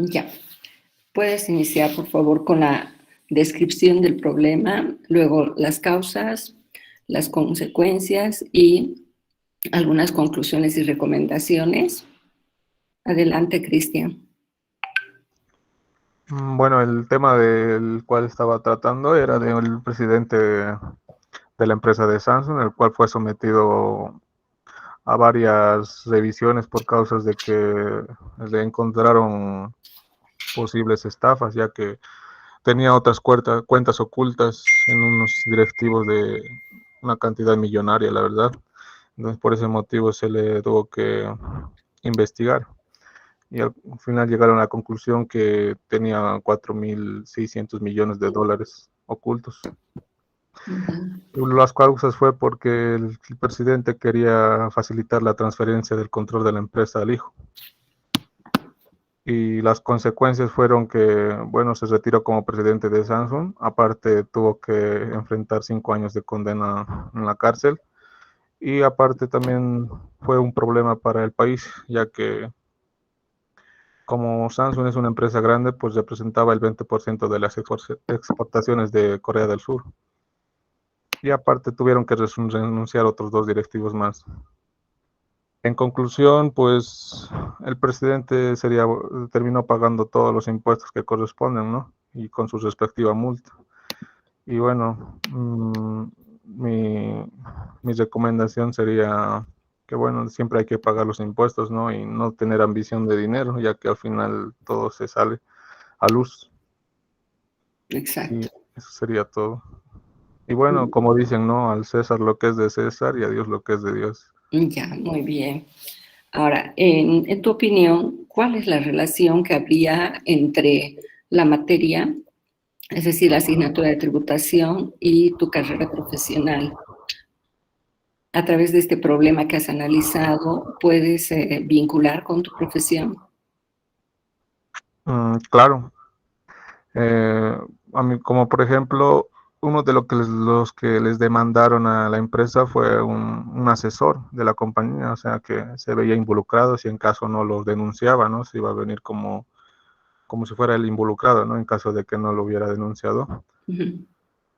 Ya. Puedes iniciar, por favor, con la descripción del problema, luego las causas, las consecuencias y algunas conclusiones y recomendaciones. Adelante, Cristian. Bueno, el tema del cual estaba tratando era del presidente de la empresa de Samsung, el cual fue sometido a varias revisiones por causas de que le encontraron posibles estafas, ya que tenía otras cuentas ocultas en unos directivos de una cantidad millonaria, la verdad. Entonces, por ese motivo se le tuvo que investigar. Y al final llegaron a la conclusión que tenía 4.600 millones de dólares ocultos. Las causas fue porque el presidente quería facilitar la transferencia del control de la empresa al hijo. Y las consecuencias fueron que, bueno, se retiró como presidente de Samsung. Aparte, tuvo que enfrentar 5 años de condena en la cárcel. Y aparte también fue un problema para el país, ya que como Samsung es una empresa grande, pues representaba el 20% de las exportaciones de Corea del Sur. Y aparte tuvieron que renunciar otros 2 directivos más. En conclusión, pues el presidente terminó pagando todos los impuestos que corresponden, ¿no? Y con su respectiva multa. Y bueno, mi recomendación sería que, bueno, siempre hay que pagar los impuestos, ¿no? Y no tener ambición de dinero, ya que al final todo se sale a luz. Exacto. Y eso sería todo. Y bueno, como dicen, ¿no? Al César lo que es de César y a Dios lo que es de Dios. Ya, muy bien. Ahora, en tu opinión, ¿cuál es la relación que habría entre la materia, es decir, la asignatura de tributación y tu carrera profesional? A través de este problema que has analizado, ¿puedes vincular con tu profesión? Claro. A mí, como por ejemplo, uno de los que les demandaron a la empresa fue un asesor de la compañía, o sea que se veía involucrado si en caso no lo denunciaba, ¿no? Se iba a venir como si fuera el involucrado, ¿no? En caso de que no lo hubiera denunciado.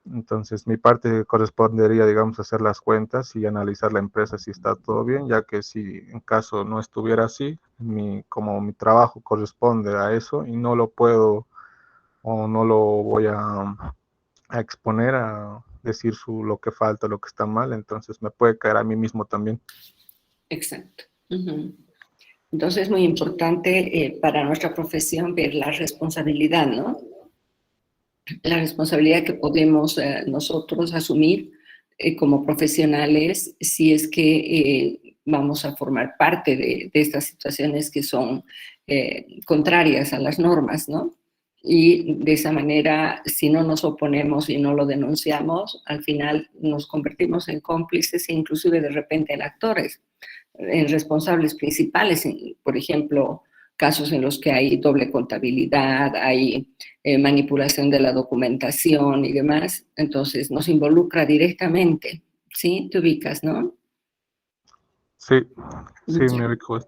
Entonces, mi parte correspondería, digamos, hacer las cuentas y analizar la empresa si está todo bien, ya que si en caso no estuviera así, como mi trabajo corresponde a eso y no lo puedo o no lo voy a exponer, a decir lo que falta, lo que está mal, entonces me puede caer a mí mismo también. Exacto. Entonces es muy importante para nuestra profesión ver la responsabilidad, ¿no? La responsabilidad que podemos nosotros asumir como profesionales si es que vamos a formar parte de estas situaciones que son contrarias a las normas, ¿no? Y de esa manera, si no nos oponemos y no lo denunciamos, al final nos convertimos en cómplices e inclusive de repente en actores, en responsables principales, por ejemplo, casos en los que hay doble contabilidad, hay manipulación de la documentación y demás, entonces nos involucra directamente, ¿sí? Te ubicas, ¿no? Sí, sí, Ya. me ubico.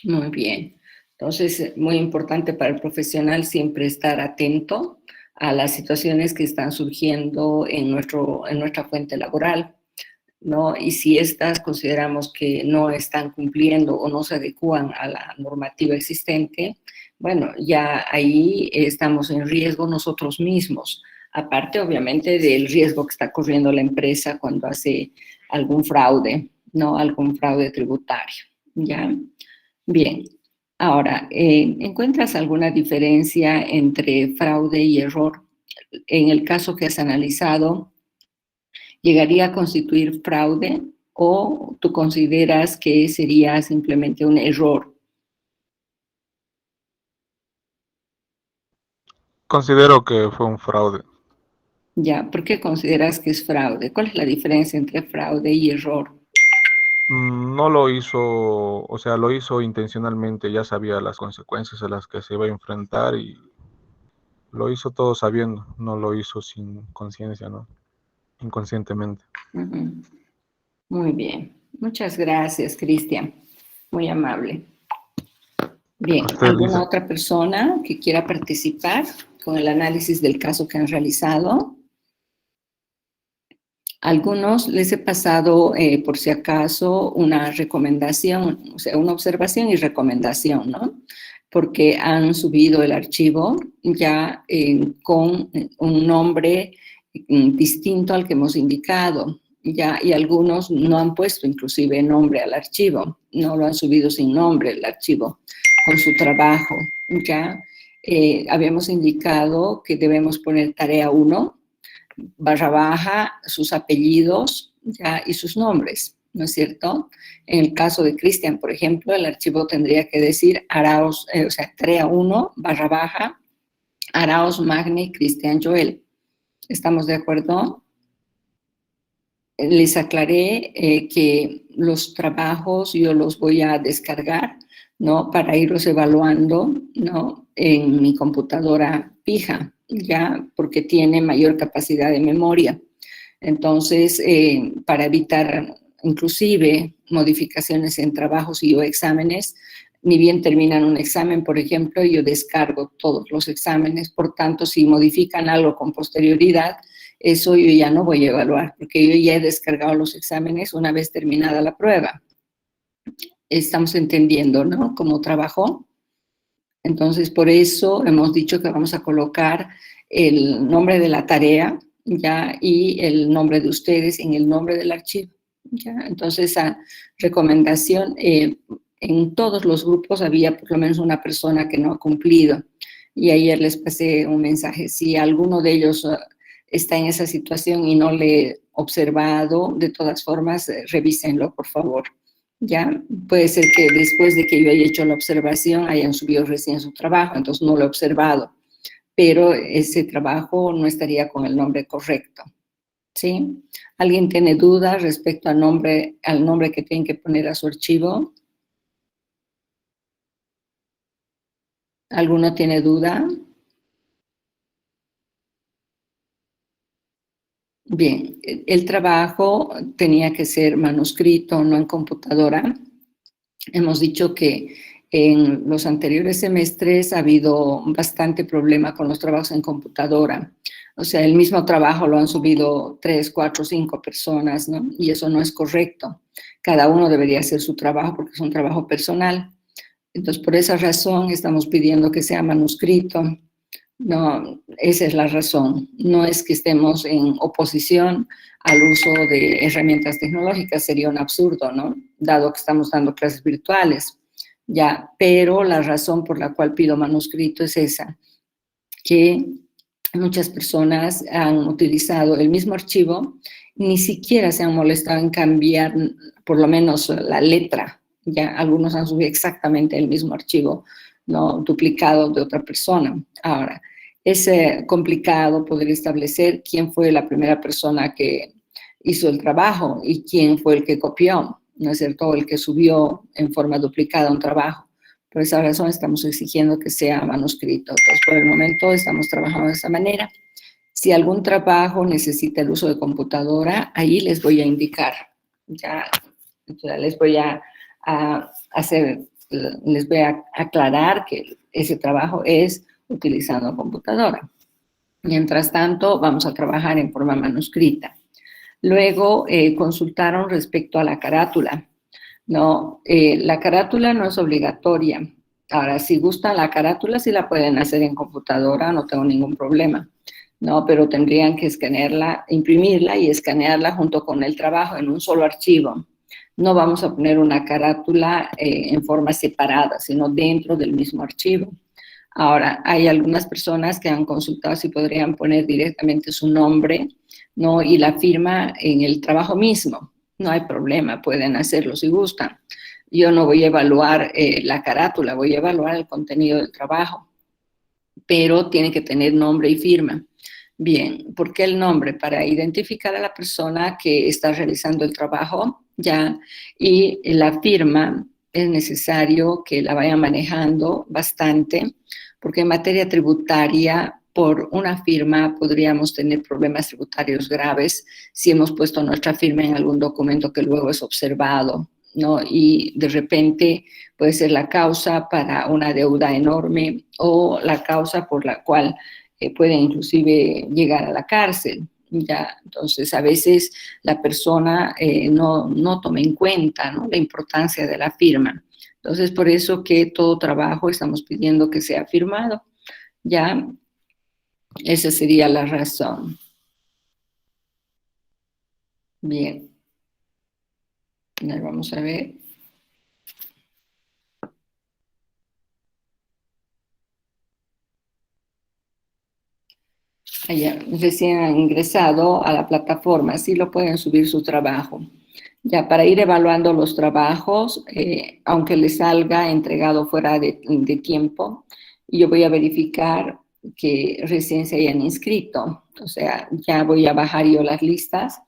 Muy bien. Entonces, muy importante para el profesional siempre estar atento a las situaciones que están surgiendo en nuestra fuente laboral, ¿no? Y si estas consideramos que no están cumpliendo o no se adecúan a la normativa existente, bueno, ya ahí estamos en riesgo nosotros mismos, aparte obviamente del riesgo que está corriendo la empresa cuando hace algún fraude, ¿no? Algún fraude tributario, ¿ya? Bien. Ahora, ¿encuentras alguna diferencia entre fraude y error? En el caso que has analizado, ¿llegaría a constituir fraude o tú consideras que sería simplemente un error? Considero que fue un fraude. ¿Ya? ¿Por qué consideras que es fraude? ¿Cuál es la diferencia entre fraude y error? No lo hizo, o sea, lo hizo intencionalmente, ya sabía las consecuencias a las que se iba a enfrentar y lo hizo todo sabiendo, no lo hizo sin conciencia, ¿no? Inconscientemente. Muy bien. Muchas gracias, Cristian. Muy amable. Bien, Usted, ¿alguna otra persona que quiera participar con el análisis del caso que han realizado? Algunos les he pasado, por si acaso, una recomendación, o sea, una observación y recomendación, ¿no? Porque han subido el archivo ya con un nombre distinto al que hemos indicado, ya, y algunos no han puesto inclusive nombre al archivo, no lo han subido sin nombre el archivo, con su trabajo, ya. Habíamos indicado que debemos poner tarea 1, barra baja, sus apellidos ya, y sus nombres, ¿no es cierto? En el caso de Cristian, por ejemplo, el archivo tendría que decir Araos, o sea, tarea 1, barra baja, Araos Magne Cristian Joel. ¿Estamos de acuerdo? Les aclaré que los trabajos yo los voy a descargar, ¿no? Para irlos evaluando, ¿no? En mi computadora fija, ya, porque tiene mayor capacidad de memoria. Entonces, para evitar inclusive modificaciones en trabajos y o exámenes, ni bien terminan un examen, por ejemplo, yo descargo todos los exámenes, por tanto, si modifican algo con posterioridad, eso yo ya no voy a evaluar, porque yo ya he descargado los exámenes una vez terminada la prueba. Estamos entendiendo, ¿no?, cómo trabajó. Entonces, por eso hemos dicho que vamos a colocar el nombre de la tarea, ¿ya?, y el nombre de ustedes en el nombre del archivo, ¿ya? Entonces, esa recomendación, en todos los grupos había por lo menos una persona que no ha cumplido, y ayer les pasé un mensaje. Si alguno de ellos está en esa situación y no le he observado, de todas formas, revísenlo, por favor. Ya, puede ser que después de que yo haya hecho la observación hayan subido recién su trabajo, entonces no lo he observado, pero ese trabajo no estaría con el nombre correcto, ¿sí? ¿Alguien tiene dudas respecto al nombre que tienen que poner a su archivo? ¿Alguno tiene duda? Bien, el trabajo tenía que ser manuscrito, no en computadora. Hemos dicho que en los anteriores semestres ha habido bastante problema con los trabajos en computadora. O sea, el mismo trabajo lo han subido 3, 4, 5 personas, ¿no? Y eso no es correcto. Cada uno debería hacer su trabajo porque es un trabajo personal. Entonces, por esa razón estamos pidiendo que sea manuscrito. No, esa es la razón. No es que estemos en oposición al uso de herramientas tecnológicas, sería un absurdo, ¿no? Dado que estamos dando clases virtuales, ya. Pero la razón por la cual pido manuscrito es esa, que muchas personas han utilizado el mismo archivo, ni siquiera se han molestado en cambiar por lo menos la letra, ya. Algunos han subido exactamente el mismo archivo, no duplicado de otra persona. Ahora, es complicado poder establecer quién fue la primera persona que hizo el trabajo y quién fue el que copió, ¿no es cierto?, o el que subió en forma duplicada un trabajo. Por esa razón estamos exigiendo que sea manuscrito. Entonces, por el momento estamos trabajando de esa manera. Si algún trabajo necesita el uso de computadora, ahí les voy a indicar. Ya les voy a aclarar que ese trabajo es utilizando computadora. Mientras tanto, vamos a trabajar en forma manuscrita. Luego, consultaron respecto a la carátula. No, la carátula no es obligatoria. Ahora, si gustan la carátula, sí la pueden hacer en computadora, no tengo ningún problema. No, pero tendrían que escanearla, imprimirla y escanearla junto con el trabajo en un solo archivo. No vamos a poner una carátula en forma separada, sino dentro del mismo archivo. Ahora, hay algunas personas que han consultado si podrían poner directamente su nombre, ¿no?, y la firma en el trabajo mismo. No hay problema, pueden hacerlo si gustan. Yo no voy a evaluar la carátula, voy a evaluar el contenido del trabajo, pero tiene que tener nombre y firma. Bien, ¿por qué el nombre? Para identificar a la persona que está realizando el trabajo, ya, y la firma es necesario que la vayan manejando bastante, porque en materia tributaria, por una firma podríamos tener problemas tributarios graves si hemos puesto nuestra firma en algún documento que luego es observado, ¿no? Y de repente puede ser la causa para una deuda enorme o la causa por la cual puede inclusive llegar a la cárcel. Ya, entonces, a veces la persona no toma en cuenta, ¿no?, la importancia de la firma. Entonces, por eso que todo trabajo estamos pidiendo que sea firmado. Ya, esa sería la razón. Bien. Vamos a ver. Allá, recién han ingresado a la plataforma, sí lo pueden subir su trabajo. Ya, para ir evaluando los trabajos, aunque les salga entregado fuera de tiempo, yo voy a verificar que recién se hayan inscrito. O sea, ya voy a bajar yo las listas,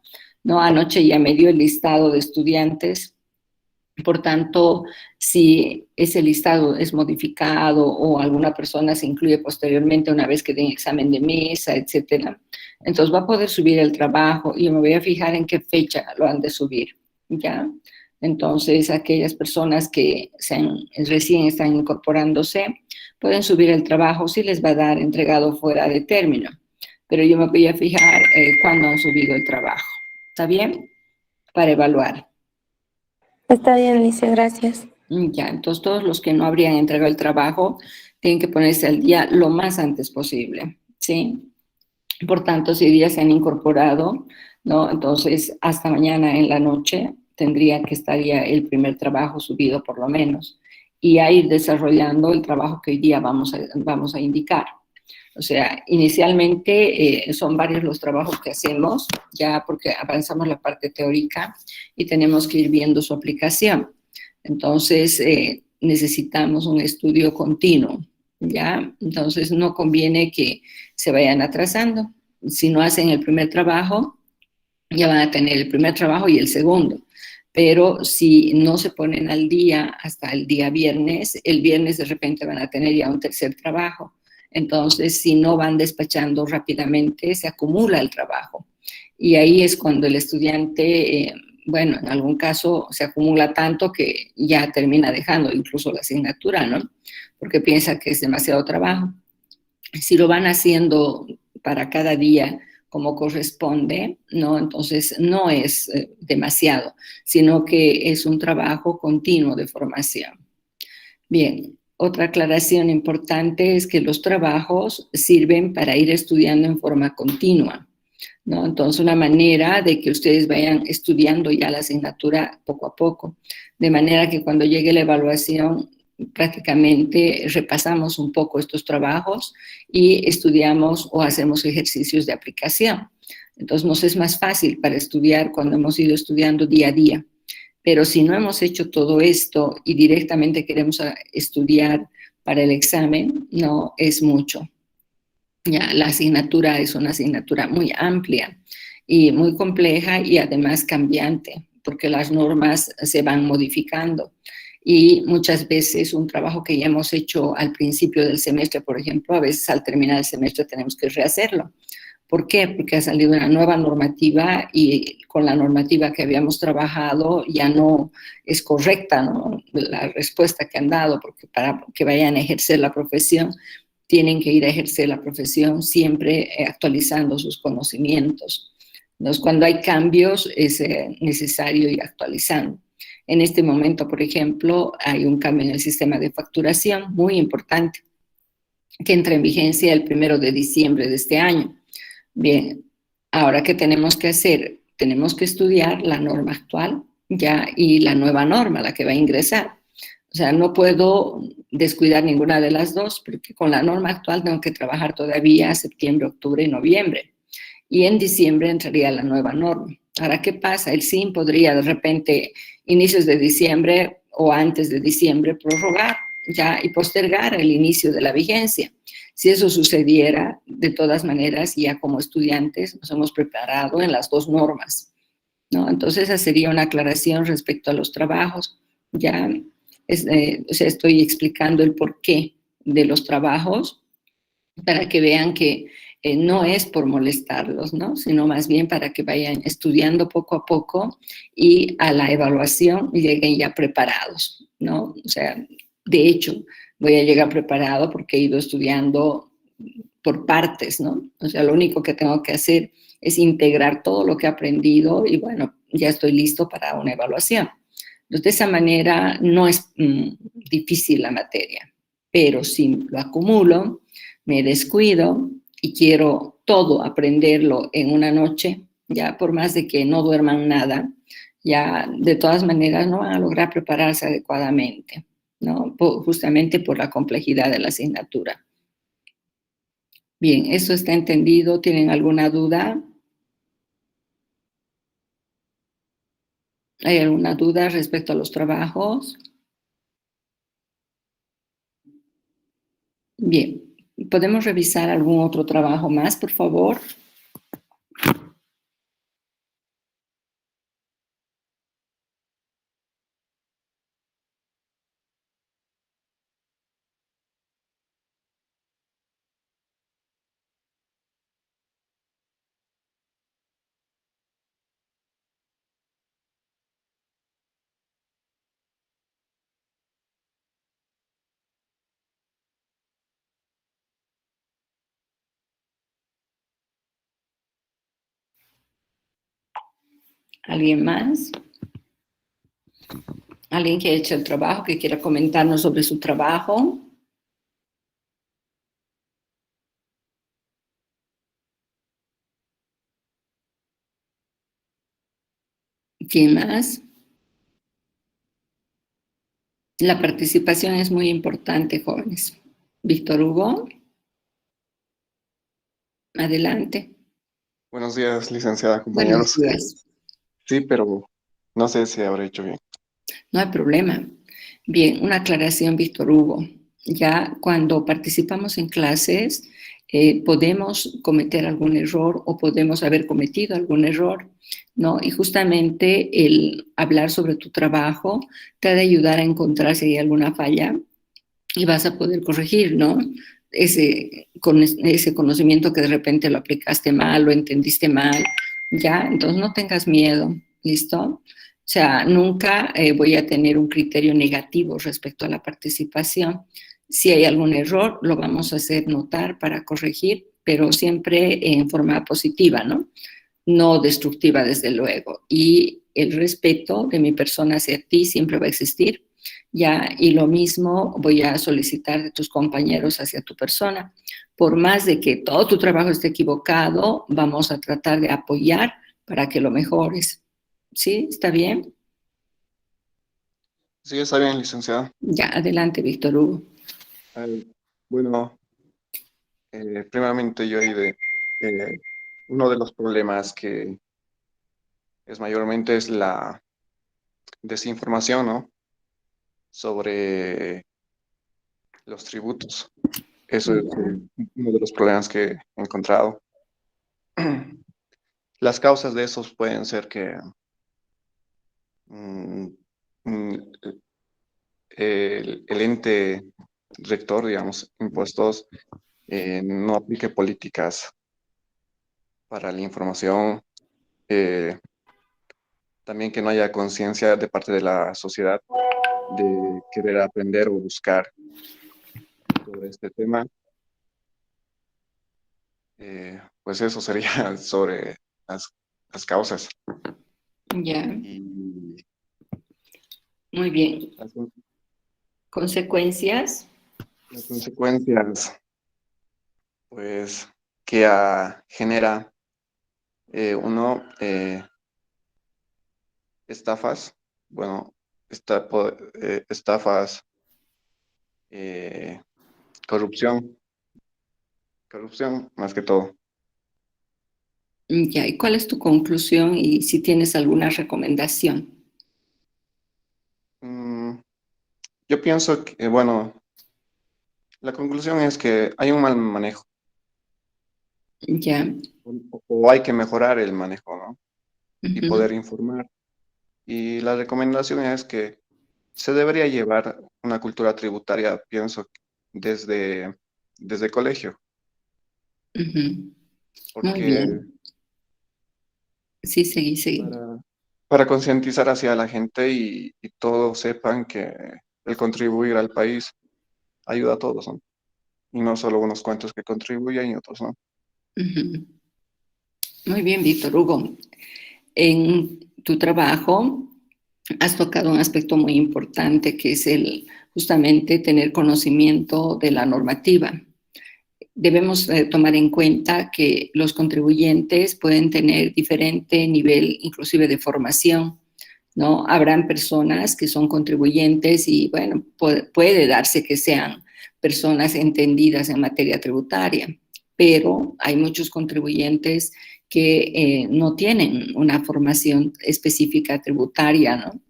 ¿no? Anoche ya me dio el listado de estudiantes. Por tanto, si ese listado es modificado o alguna persona se incluye posteriormente una vez que den examen de mesa, etcétera, entonces va a poder subir el trabajo y me voy a fijar en qué fecha lo han de subir, ¿ya? Entonces, aquellas personas que recién están incorporándose pueden subir el trabajo si les va a dar entregado fuera de término, pero yo me voy a fijar cuándo han subido el trabajo, ¿está bien? Para evaluar. Está bien, Alicia, gracias. Ya, entonces todos los que no habrían entregado el trabajo tienen que ponerse al día lo más antes posible, ¿sí? Por tanto, si hoy día se han incorporado, ¿no? Entonces, hasta mañana en la noche tendría que estar ya el primer trabajo subido por lo menos y a ir desarrollando el trabajo que hoy día vamos a indicar. O sea, inicialmente son varios los trabajos que hacemos, ya porque avanzamos la parte teórica y tenemos que ir viendo su aplicación. Entonces, necesitamos un estudio continuo, ¿ya? Entonces, no conviene que se vayan atrasando. Si no hacen el primer trabajo, ya van a tener el primer trabajo y el segundo. Pero si no se ponen al día hasta el día viernes, el viernes de repente van a tener ya un tercer trabajo. Entonces, si no van despachando rápidamente, se acumula el trabajo. Y ahí es cuando el estudiante, bueno, en algún caso se acumula tanto que ya termina dejando incluso la asignatura, ¿no? Porque piensa que es demasiado trabajo. Si lo van haciendo para cada día como corresponde, ¿no? Entonces no es demasiado, sino que es un trabajo continuo de formación. Bien, otra aclaración importante es que los trabajos sirven para ir estudiando en forma continua, ¿no? Entonces, una manera de que ustedes vayan estudiando ya la asignatura poco a poco, de manera que cuando llegue la evaluación, prácticamente repasamos un poco estos trabajos y estudiamos o hacemos ejercicios de aplicación. Entonces, nos es más fácil para estudiar cuando hemos ido estudiando día a día. Pero si no hemos hecho todo esto y directamente queremos estudiar para el examen, no es mucho. Ya, la asignatura es una asignatura muy amplia y muy compleja y además cambiante, porque las normas se van modificando. Y muchas veces un trabajo que ya hemos hecho al principio del semestre, por ejemplo, a veces al terminar el semestre tenemos que rehacerlo. ¿Por qué? Porque ha salido una nueva normativa y con la normativa que habíamos trabajado ya no es correcta, ¿no?, la respuesta que han dado, porque para que vayan a ejercer la profesión tienen que ir a ejercer la profesión siempre actualizando sus conocimientos. Entonces, cuando hay cambios es necesario ir actualizando. En este momento, por ejemplo, hay un cambio en el sistema de facturación muy importante que entra en vigencia el 1 de diciembre de este año. Bien, ahora, ¿qué tenemos que hacer? Tenemos que estudiar la norma actual ya y la nueva norma, la que va a ingresar. O sea, no puedo descuidar ninguna de las dos, porque con la norma actual tengo que trabajar todavía septiembre, octubre y noviembre. Y en diciembre entraría la nueva norma. Ahora, ¿qué pasa? El SIM podría de repente, inicios de diciembre o antes de diciembre, prorrogar ya y postergar el inicio de la vigencia. Si eso sucediera, de todas maneras, ya como estudiantes nos hemos preparado en las dos normas, ¿no? Entonces, esa sería una aclaración respecto a los trabajos. Ya o sea, estoy explicando el porqué de los trabajos para que vean que no es por molestarlos, ¿no? Sino más bien para que vayan estudiando poco a poco y a la evaluación lleguen ya preparados, ¿no? O sea, de hecho, voy a llegar preparado porque he ido estudiando por partes, ¿no? O sea, lo único que tengo que hacer es integrar todo lo que he aprendido y bueno, ya estoy listo para una evaluación. Entonces, de esa manera no es difícil la materia, pero si lo acumulo, me descuido y quiero todo aprenderlo en una noche, ya por más de que no duerman nada, ya de todas maneras no van a lograr prepararse adecuadamente, ¿no? Justamente por la complejidad de la asignatura. Bien, ¿eso está entendido? ¿Tienen alguna duda? ¿Hay alguna duda respecto a los trabajos? Bien, ¿podemos revisar algún otro trabajo más, por favor? ¿Alguien más? ¿Alguien que ha hecho el trabajo, que quiera comentarnos sobre su trabajo? ¿Quién más? La participación es muy importante, jóvenes. Víctor Hugo, adelante. Buenos días, licenciada, Buenos compañeros. días. Sí, pero no sé si habré hecho bien. No hay problema. Bien, una aclaración, Víctor Hugo. Ya cuando participamos en clases, podemos cometer algún error o podemos haber cometido algún error, ¿no? Y justamente el hablar sobre tu trabajo te ha de ayudar a encontrar si hay alguna falla y vas a poder corregir, ¿no? Con ese conocimiento que de repente lo aplicaste mal, lo entendiste mal, ya, entonces no tengas miedo, ¿listo? O sea, nunca voy a tener un criterio negativo respecto a la participación. Si hay algún error, lo vamos a hacer notar para corregir, pero siempre en forma positiva, ¿no? No destructiva, desde luego. Y el respeto de mi persona hacia ti siempre va a existir, ya, y lo mismo voy a solicitar de tus compañeros hacia tu persona. Por más de que todo tu trabajo esté equivocado, vamos a tratar de apoyar para que lo mejores. ¿Sí? ¿Está bien? Sí, está bien, licenciada. Ya, adelante, Víctor Hugo. Eh, bueno, primeramente uno de los problemas que es mayormente es la desinformación, ¿no? Sobre los tributos. Eso es uno de los problemas que he encontrado. Las causas de esos pueden ser que mm, mm, el ente rector, digamos, impuestos, no aplique políticas para la información, eh, también que no haya conciencia de parte de la sociedad de querer aprender o buscar sobre este tema. Pues eso sería sobre las causas. Ya, Y muy bien. las, ¿Consecuencias? las consecuencias, pues, que genera uno, estafas, bueno, estafas, eh, corrupción, corrupción más que todo. Ya, ¿y cuál es tu conclusión y si tienes alguna recomendación? Mm, yo pienso que, bueno, la conclusión es que hay un mal manejo Ya. o hay que mejorar el manejo, ¿no? Y Ujú. poder informar. Y la recomendación es que se debería llevar una cultura tributaria, pienso, desde, desde colegio. Ujú. Muy porque bien. Sí, seguí. para concientizar hacia la gente y todos sepan que el contribuir al país ayuda a todos, ¿no? Y no solo unos cuantos que contribuyen y otros no. Ujú. Muy bien, Víctor Hugo. En tu trabajo has tocado un aspecto muy importante que es el justamente tener conocimiento de la normativa. Debemos tomar en cuenta que los contribuyentes pueden tener diferente nivel inclusive de formación, ¿no? Habrán personas que son contribuyentes y, bueno, puede darse que sean personas entendidas en materia tributaria, pero hay muchos contribuyentes que no tienen una formación específica tributaria, ¿no?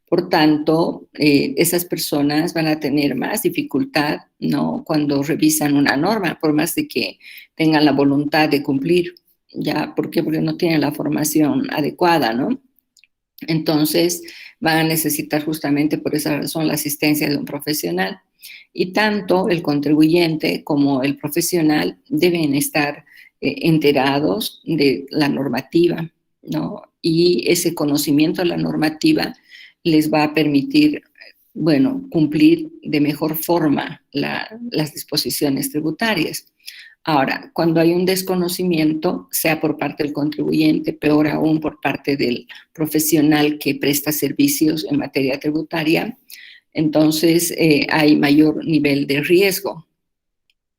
Por tanto, esas personas van a tener más dificultad, ¿no? Cuando revisan una norma, por más de que tengan la voluntad de cumplir, ¿ya? ¿Por qué? Porque no tienen la formación adecuada, ¿no? Entonces, van a necesitar justamente por esa razón la asistencia de un profesional. Y tanto el contribuyente como el profesional deben estar enterados de la normativa, ¿no? Y ese conocimiento de la normativa les va a permitir, bueno, cumplir de mejor forma las disposiciones tributarias. Ahora, cuando hay un desconocimiento, sea por parte del contribuyente, peor aún por parte del profesional que presta servicios en materia tributaria, entonces hay mayor nivel de riesgo,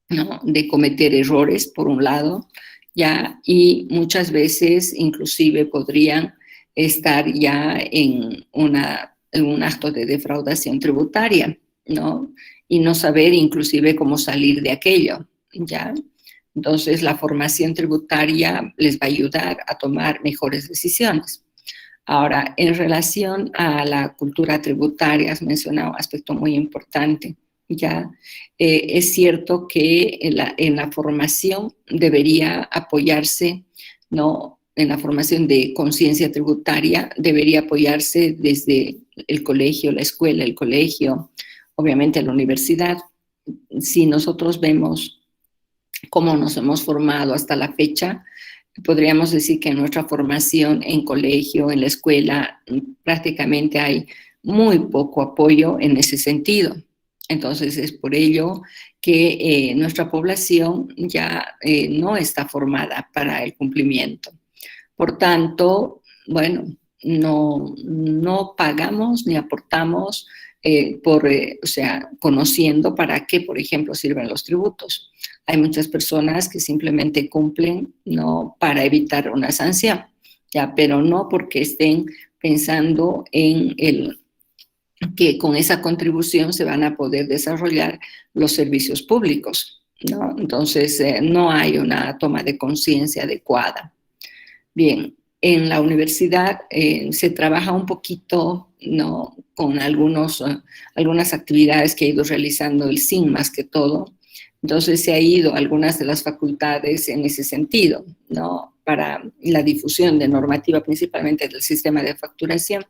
¿no? De cometer errores, por un lado, ya, y muchas veces inclusive podrían estar ya en un acto de defraudación tributaria, ¿no? Y no saber inclusive cómo salir de aquello, ¿ya? Entonces, la formación tributaria les va a ayudar a tomar mejores decisiones. Ahora, en relación a la cultura tributaria, has mencionado un aspecto muy importante. Ya es cierto que en la formación debería apoyarse, ¿no? En la formación de conciencia tributaria debería apoyarse desde el colegio, la escuela, el colegio, obviamente la universidad. Si nosotros vemos cómo nos hemos formado hasta la fecha, podríamos decir que en nuestra formación en colegio, en la escuela, prácticamente hay muy poco apoyo en ese sentido. Entonces es por ello que nuestra población ya no está formada para el cumplimiento. Por tanto, bueno, no pagamos ni aportamos o sea, conociendo para qué, por ejemplo, sirven los tributos. Hay muchas personas que simplemente cumplen, no para evitar una sanción, ya, pero no porque estén pensando en que con esa contribución se van a poder desarrollar los servicios públicos, ¿no? Entonces, no hay una toma de conciencia adecuada. Bien, en la universidad se trabaja un poquito, ¿no? Con algunas actividades que ha ido realizando el SIN más que todo. Entonces se ha ido a algunas de las facultades en ese sentido, ¿no? Para la difusión de normativa principalmente del sistema de facturación,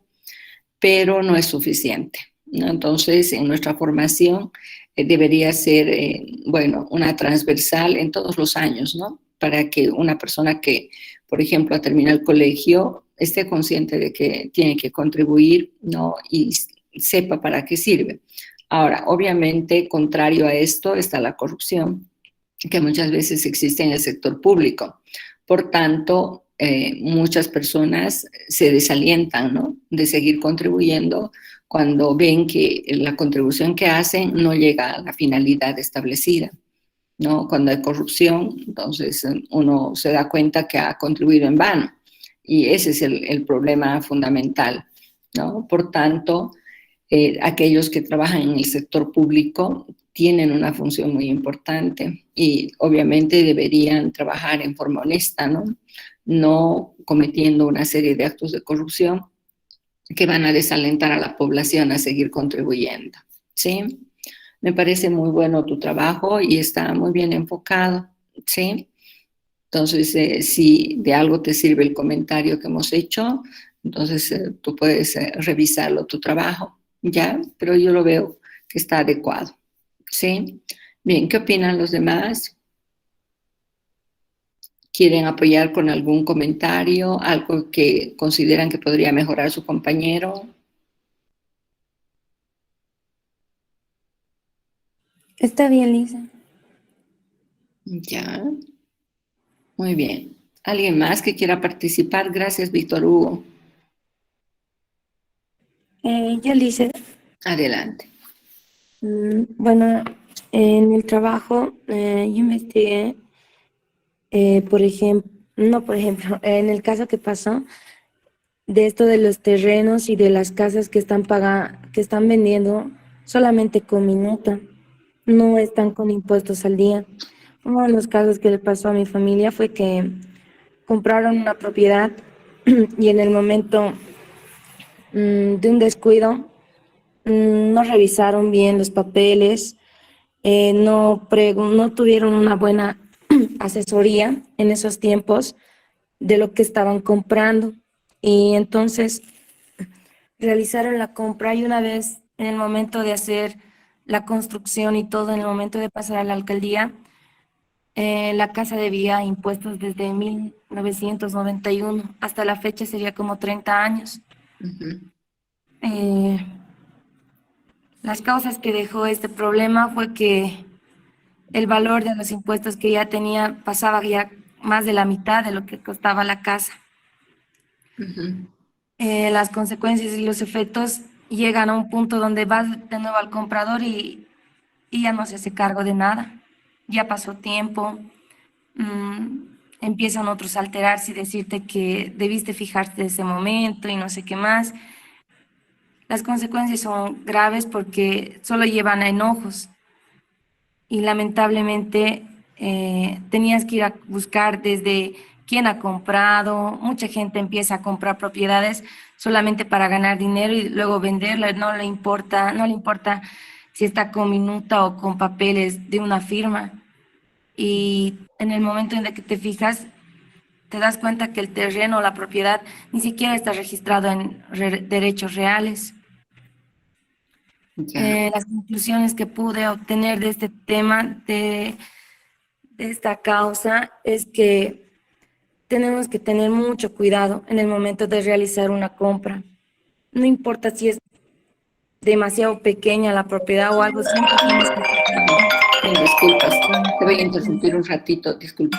pero no es suficiente, ¿no? Entonces, en nuestra formación debería ser, bueno, una transversal en todos los años, ¿no? Para que una persona que, por ejemplo, termina el colegio, esté consciente de que tiene que contribuir, ¿no? Y sepa para qué sirve. Ahora, obviamente, contrario a esto está la corrupción, que muchas veces existe en el sector público. Por tanto, muchas personas se desalientan, ¿no? De seguir contribuyendo cuando ven que la contribución que hacen no llega a la finalidad establecida, ¿no? Cuando hay corrupción, entonces uno se da cuenta que ha contribuido en vano. Y ese es el problema fundamental, ¿no? Por tanto, aquellos que trabajan en el sector público tienen una función muy importante y obviamente deberían trabajar en forma honesta, ¿no? No cometiendo una serie de actos de corrupción que van a desalentar a la población a seguir contribuyendo, ¿sí? Me parece muy bueno tu trabajo y está muy bien enfocado, ¿sí? Entonces, si de algo te sirve el comentario que hemos hecho, entonces tú puedes revisarlo, tu trabajo, ¿ya? Pero yo lo veo que está adecuado, ¿sí? Bien, ¿qué opinan los demás? ¿Quieren apoyar con algún comentario, algo que consideran que podría mejorar su compañero? Está bien, Lisa. Ya, muy bien. ¿Alguien más que quiera participar? Gracias, Víctor Hugo. Yo, Lisa, Adelante. bueno, en el trabajo yo investigué, por ejemplo, no, por ejemplo, en el caso que pasó de esto de los terrenos y de las casas que que están vendiendo solamente con minuta, no están con impuestos al día. Uno de los casos que le pasó a mi familia fue que compraron una propiedad y en el momento de un descuido no revisaron bien los papeles, no tuvieron una buena asesoría en esos tiempos de lo que estaban comprando. Y entonces realizaron la compra y una vez en el momento de hacer la construcción y todo, en el momento de pasar a la alcaldía, la casa debía impuestos desde 1991 hasta la fecha sería como 30 años. Ujú. Eh, las causas que dejó este problema fue que el valor de los impuestos que ya tenía pasaba ya más de la mitad de lo que costaba la casa. Ujú. Las consecuencias y los efectos llegan a un punto donde vas de nuevo al comprador y ya no se hace cargo de nada. Ya pasó tiempo, empiezan otros a alterarse y decirte que debiste fijarte de ese momento y no sé qué más. Las consecuencias son graves porque solo llevan a enojos y lamentablemente tenías que ir a buscar desde quién ha comprado. Mucha gente empieza a comprar propiedades solamente para ganar dinero y luego venderla. No le importa si está con minuta o con papeles de una firma. Y en el momento en el que te fijas, te das cuenta que el terreno o la propiedad ni siquiera está registrado en derechos reales. Ya. Las conclusiones que pude obtener de este tema, de esta causa, es que tenemos que tener mucho cuidado en el momento de realizar una compra. No importa si es demasiado pequeña la propiedad o algo, siempre tienes que checar Mil disculpas. Te voy a con la interrumpir un policía. ratito, disculpa.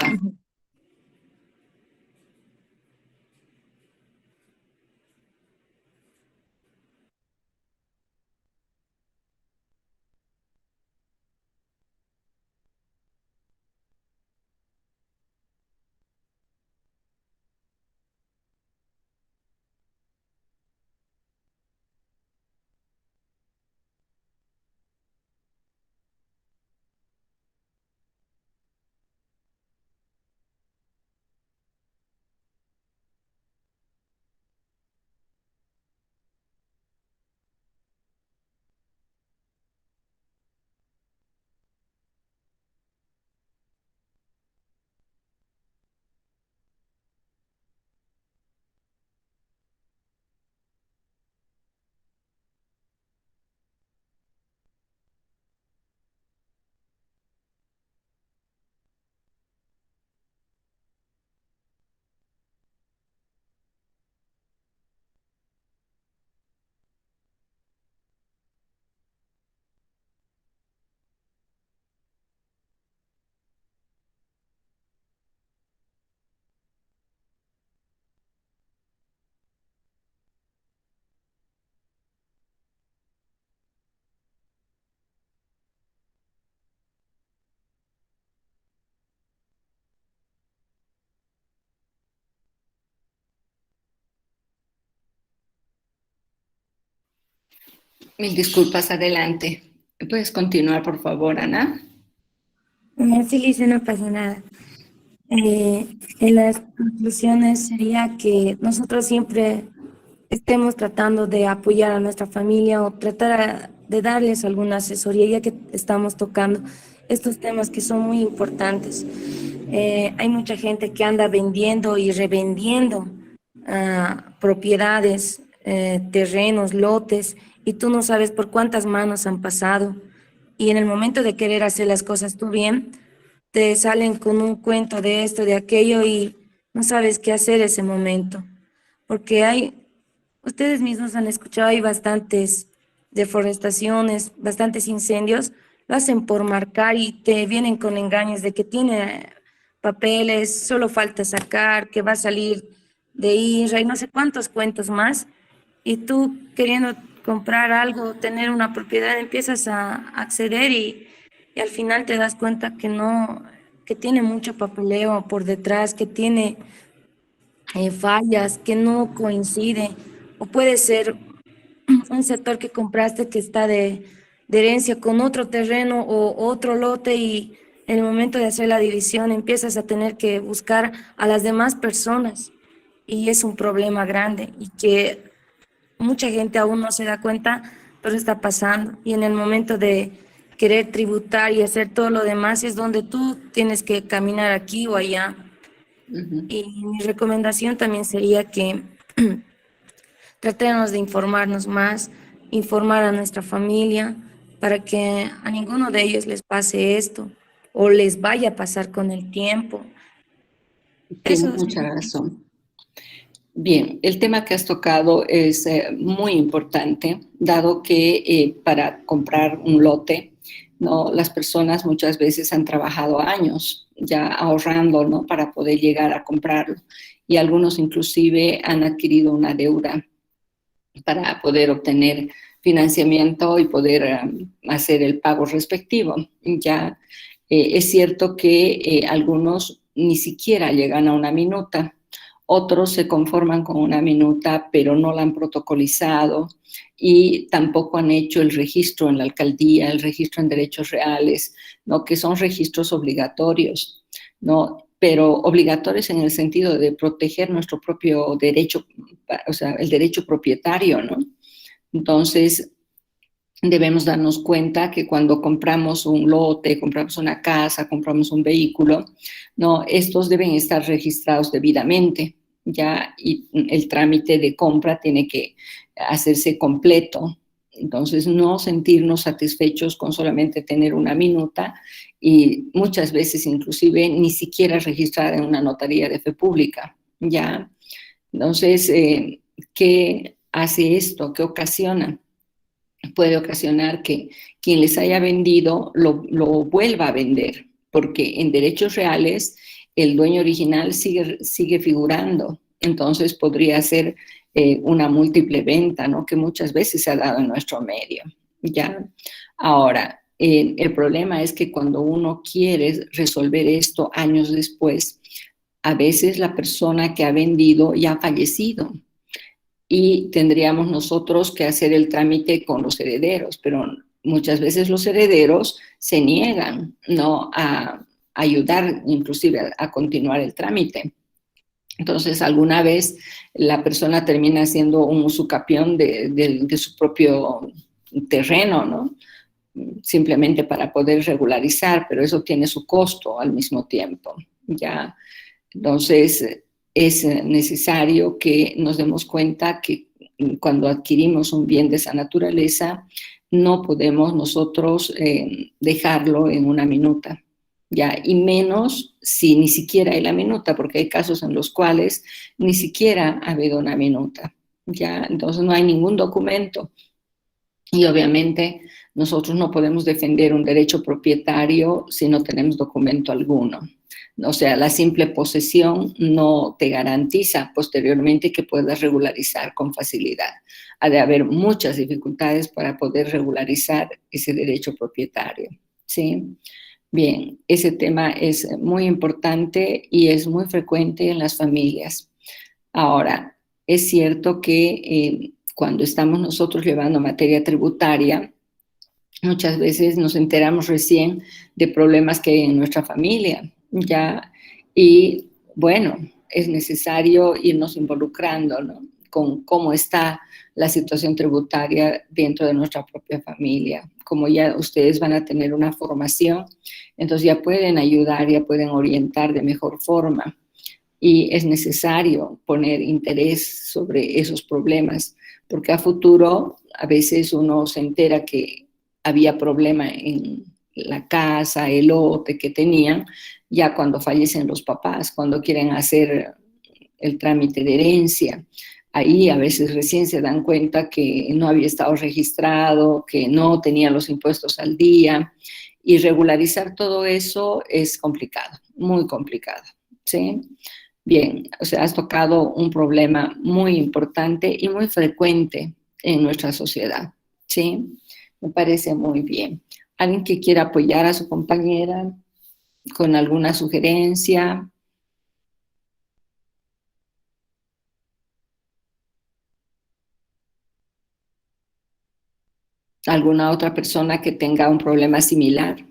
Mil disculpas, adelante. ¿Puedes continuar, por favor, Ana? Sí, Lice, no pasa nada. En las conclusiones sería que nosotros siempre estemos tratando de apoyar a nuestra familia o de darles alguna asesoría, ya que estamos tocando estos temas que son muy importantes. Hay mucha gente que anda vendiendo y revendiendo propiedades, terrenos, lotes, y tú no sabes por cuántas manos han pasado. Y en el momento de querer hacer las cosas tú bien, te salen con un cuento de esto, de aquello y no sabes qué hacer ese momento. Porque ustedes mismos han escuchado, hay bastantes deforestaciones, bastantes incendios, lo hacen por marcar y te vienen con engaños de que tiene papeles, solo falta sacar, que va a salir de INRA y no sé cuántos cuentos más. Y tú queriendo comprar algo, tener una propiedad, empiezas a acceder y al final te das cuenta que no, que tiene mucho papeleo por detrás, que tiene fallas, que no coincide, o puede ser un sector que compraste que está de herencia con otro terreno o otro lote y en el momento de hacer la división empiezas a tener que buscar a las demás personas y es un problema grande y que mucha gente aún no se da cuenta, pero está pasando. Y en el momento de querer tributar y hacer todo lo demás es donde tú tienes que caminar aquí o allá. Ujú. Y mi recomendación también sería que tratemos de informarnos más, informar a nuestra familia para que a ninguno de ellos les pase esto o les vaya a pasar con el tiempo. Tienes Eso mucha sería. razón. Bien, el tema que has tocado es muy importante, dado que para comprar un lote, ¿no? Las personas muchas veces han trabajado años ya ahorrando, ¿no? Para poder llegar a comprarlo. Y algunos inclusive han adquirido una deuda para poder obtener financiamiento y poder hacer el pago respectivo. Ya es cierto que algunos ni siquiera llegan a una minuta. Otros se conforman con una minuta, pero no la han protocolizado y tampoco han hecho el registro en la alcaldía, el registro en derechos reales, ¿no? Que son registros obligatorios, ¿no? Pero obligatorios en el sentido de proteger nuestro propio derecho, o sea, el derecho propietario, ¿no? Entonces, debemos darnos cuenta que cuando compramos un lote, compramos una casa, compramos un vehículo, ¿no? Estos deben estar registrados debidamente, ¿ya? Y el trámite de compra tiene que hacerse completo. Entonces, no sentirnos satisfechos con solamente tener una minuta y muchas veces inclusive ni siquiera registrada en una notaría de fe pública, ¿ya? Entonces, ¿qué hace esto? ¿Qué ocasiona? Puede ocasionar que quien les haya vendido lo vuelva a vender, porque en derechos reales el dueño original sigue figurando, entonces podría ser una múltiple venta, ¿no? Que muchas veces se ha dado en nuestro medio, ¿ya? Ahora, el problema es que cuando uno quiere resolver esto años después, a veces la persona que ha vendido ya ha fallecido y tendríamos nosotros que hacer el trámite con los herederos, pero muchas veces los herederos se niegan, ¿no? A ayudar inclusive a continuar el trámite. Entonces, alguna vez la persona termina siendo un usucapión de su propio terreno, ¿no? Simplemente para poder regularizar, pero eso tiene su costo al mismo tiempo, ¿ya? Entonces, es necesario que nos demos cuenta que cuando adquirimos un bien de esa naturaleza, no podemos nosotros dejarlo en una minuta, ¿ya? Y menos si ni siquiera hay la minuta, porque hay casos en los cuales ni siquiera ha habido una minuta, ¿ya? Entonces no hay ningún documento. Y obviamente nosotros no podemos defender un derecho propietario si no tenemos documento alguno. O sea, la simple posesión no te garantiza posteriormente que puedas regularizar con facilidad. Ha de haber muchas dificultades para poder regularizar ese derecho propietario, ¿sí? Bien, ese tema es muy importante y es muy frecuente en las familias. Ahora, es cierto que cuando estamos nosotros llevando materia tributaria, muchas veces nos enteramos recién de problemas que hay en nuestra familia, ¿ya? Y bueno, es necesario irnos involucrando, ¿no? Con cómo está la situación tributaria dentro de nuestra propia familia. Como ya ustedes van a tener una formación, entonces ya pueden ayudar, ya pueden orientar de mejor forma. Y es necesario poner interés sobre esos problemas, porque a futuro a veces uno se entera que había problema la casa, el lote que tenían, ya cuando fallecen los papás, cuando quieren hacer el trámite de herencia. Ahí a veces recién se dan cuenta que no había estado registrado, que no tenía los impuestos al día, y regularizar todo eso es complicado, muy complicado, ¿sí? Bien, o sea, has tocado un problema muy importante y muy frecuente en nuestra sociedad, ¿sí? Me parece muy bien. ¿Alguien que quiera apoyar a su compañera con alguna sugerencia? ¿Alguna otra persona que tenga un problema similar?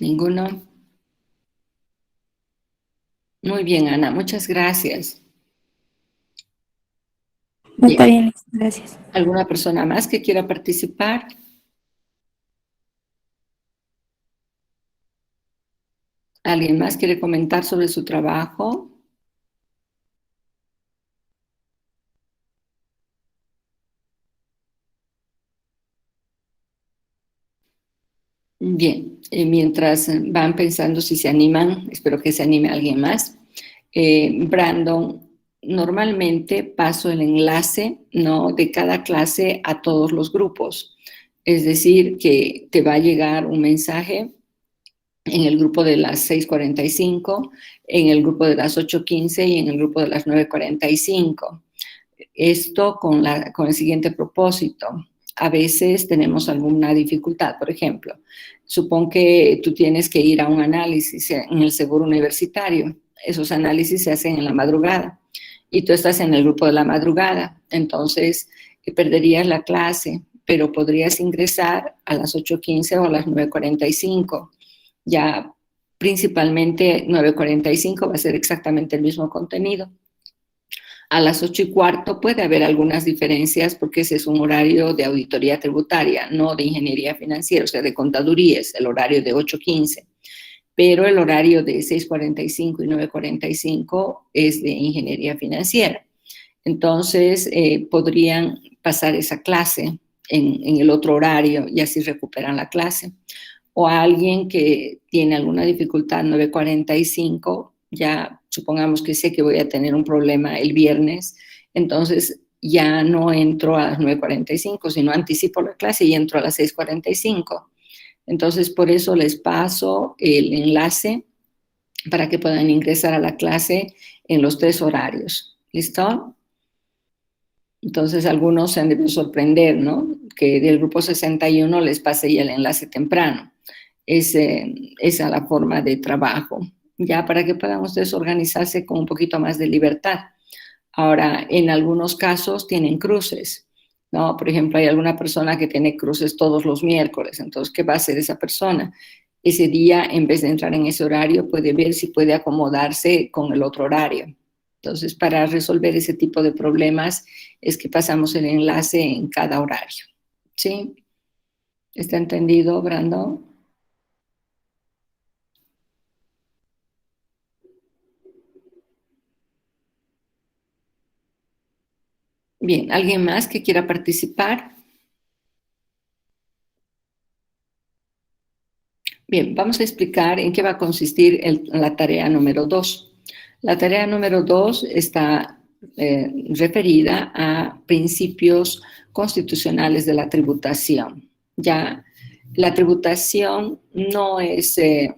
¿Ninguno? Muy bien, Ana, muchas gracias. Está Bien. bien, gracias. ¿Alguna persona más que quiera participar? ¿Alguien más quiere comentar sobre su trabajo? Bien, mientras van pensando si se animan, espero que se anime alguien más. Brandon, normalmente paso el enlace, ¿no?, de cada clase a todos los grupos. Es decir, que te va a llegar un mensaje en el grupo de las 6:45, en el grupo de las 8:15 y en el grupo de las 9:45. Esto con el siguiente propósito. A veces tenemos alguna dificultad, por ejemplo, supón que tú tienes que ir a un análisis en el seguro universitario. Esos análisis se hacen en la madrugada y tú estás en el grupo de la madrugada, entonces perderías la clase, pero podrías ingresar a las 8:15 o a las 9:45. Ya principalmente 9:45 va a ser exactamente el mismo contenido. A las 8:15 puede haber algunas diferencias porque ese es un horario de auditoría tributaria, no de ingeniería financiera, o sea, de contaduría, es el horario de 8:15. Pero el horario de 6:45 y 9:45 es de ingeniería financiera. Entonces, podrían pasar esa clase en el otro horario y así recuperan la clase. O a alguien que tiene alguna dificultad 9:45, ya supongamos que sé que voy a tener un problema el viernes, entonces ya no entro a las 9:45, sino anticipo la clase y entro a las 6:45. Entonces, por eso les paso el enlace para que puedan ingresar a la clase en los 3 horarios. ¿Listo? Entonces, algunos se han de sorprender, ¿no?, que del grupo 61 les pase ya el enlace temprano. Esa la forma de trabajo, ya para que puedan ustedes organizarse con un poquito más de libertad. Ahora, en algunos casos tienen cruces, ¿no? Por ejemplo, hay alguna persona que tiene cruces todos los miércoles, entonces, ¿qué va a hacer esa persona? Ese día, en vez de entrar en ese horario, puede ver si puede acomodarse con el otro horario. Entonces, para resolver ese tipo de problemas es que pasamos el enlace en cada horario, ¿sí? ¿Está entendido, Brandon? Bien, ¿alguien más que quiera participar? Bien, vamos a explicar en qué va a consistir la tarea número 2. La tarea número 2 está referida a principios constitucionales de la tributación. Ya, la tributación no es, en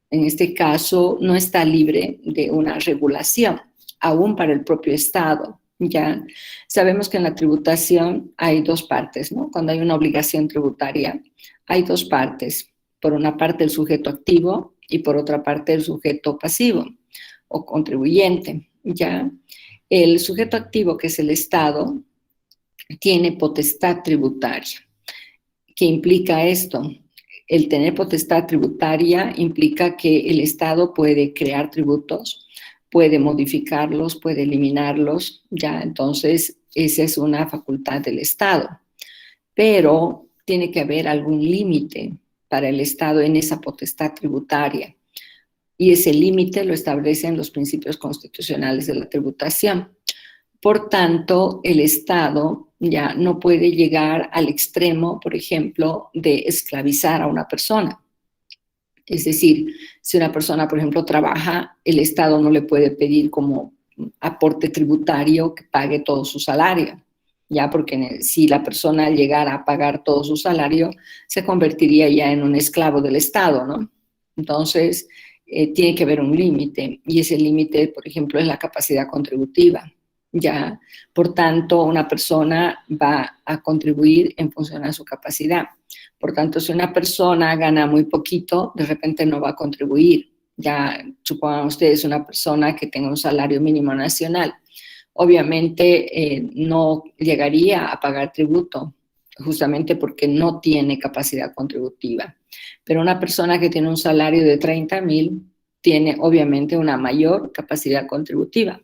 este caso, no está libre de una regulación, aún para el propio Estado. Ya sabemos que en la tributación hay 2 partes, ¿no? Cuando hay una obligación tributaria, hay 2 partes. Por una parte el sujeto activo y por otra parte el sujeto pasivo o contribuyente. Ya el sujeto activo, que es el Estado, tiene potestad tributaria. ¿Qué implica esto? El tener potestad tributaria implica que el Estado puede crear tributos, puede modificarlos, puede eliminarlos, ya, entonces esa es una facultad del Estado. Pero tiene que haber algún límite para el Estado en esa potestad tributaria. Y ese límite lo establecen los principios constitucionales de la tributación. Por tanto, el Estado ya no puede llegar al extremo, por ejemplo, de esclavizar a una persona. Es decir, si una persona, por ejemplo, trabaja, el Estado no le puede pedir como aporte tributario que pague todo su salario, ya, porque si la persona llegara a pagar todo su salario, se convertiría ya en un esclavo del Estado, ¿no? Entonces, tiene que haber un límite, y ese límite, por ejemplo, es la capacidad contributiva. Ya, por tanto, una persona va a contribuir en función a su capacidad. Por tanto, si una persona gana muy poquito, de repente no va a contribuir. Ya supongan ustedes una persona que tenga un salario mínimo nacional. Obviamente no llegaría a pagar tributo, justamente porque no tiene capacidad contributiva. Pero una persona que tiene un salario de 30,000 tiene obviamente una mayor capacidad contributiva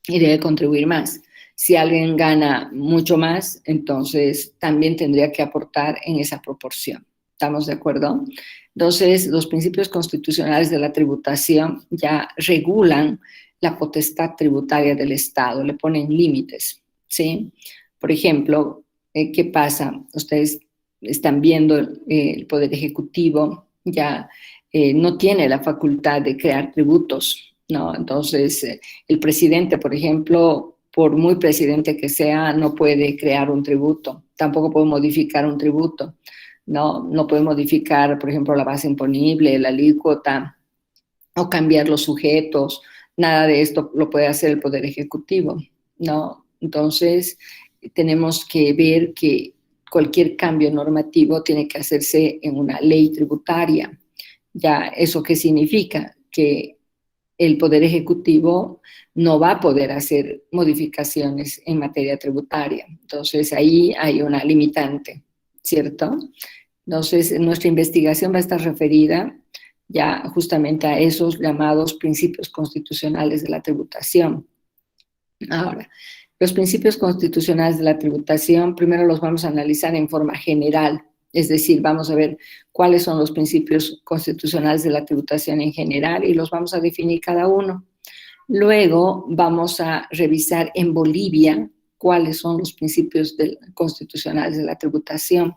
y debe contribuir más. Si alguien gana mucho más, entonces también tendría que aportar en esa proporción. ¿Estamos de acuerdo? Entonces, los principios constitucionales de la tributación ya regulan la potestad tributaria del Estado, le ponen límites, ¿sí? Por ejemplo, ¿qué pasa? Ustedes están viendo el Poder Ejecutivo ya no tiene la facultad de crear tributos, ¿no? Entonces, el presidente, por ejemplo, por muy presidente que sea, no puede crear un tributo, tampoco puede modificar un tributo, ¿no? No puede modificar, por ejemplo, la base imponible, la alícuota, o cambiar los sujetos, nada de esto lo puede hacer el Poder Ejecutivo, ¿no? Entonces, tenemos que ver que cualquier cambio normativo tiene que hacerse en una ley tributaria. Ya, ¿eso qué significa? Que el Poder Ejecutivo no va a poder hacer modificaciones en materia tributaria. Entonces, ahí hay una limitante, ¿cierto? Entonces, nuestra investigación va a estar referida ya justamente a esos llamados principios constitucionales de la tributación. Ahora, los principios constitucionales de la tributación, primero los vamos a analizar en forma general, es decir, vamos a ver cuáles son los principios constitucionales de la tributación en general y los vamos a definir cada uno. Luego vamos a revisar en Bolivia cuáles son los principios constitucionales de la tributación.